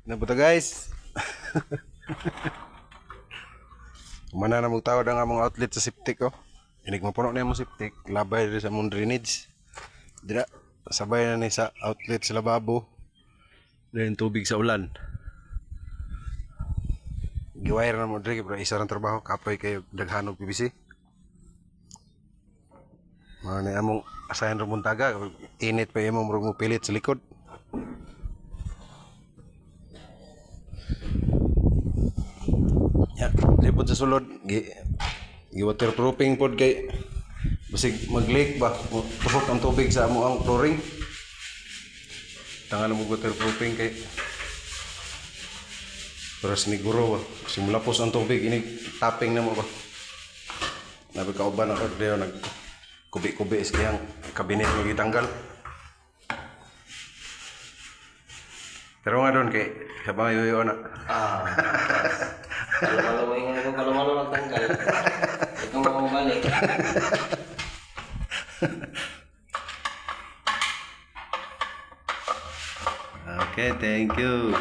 Nabuta guys. Mana na magtawad ang among outlet sa septic oh. Inig mapuno na yung septic, labay rin sa mong drainage. Dira, sabay na ni sa outlet sa lababo. Dahil tubig sa ulan. Giwire na mo diri pero isa ran trabaho kapoy kay daghanog PVC. Mga ni among asayan ro muntaga, init pa imong murag mo pilit sa likod. Ya, di po sa sulod, waterproofing pod kay basig mag-leak ba, tupok ang tubig sa amo ang flooring. Tangan mo waterproofing kay pero siniguro ba, simulapos ang tubig, ini tapping na mo ba. Nabi kauban ako dito, nag kubi-kubi is kayang kabinet mo gitanggal. Pero nga doon kay habang yoyo na. Kalau ingin ko kalau lang tanggal. Ito mo balik. Okay, thank you.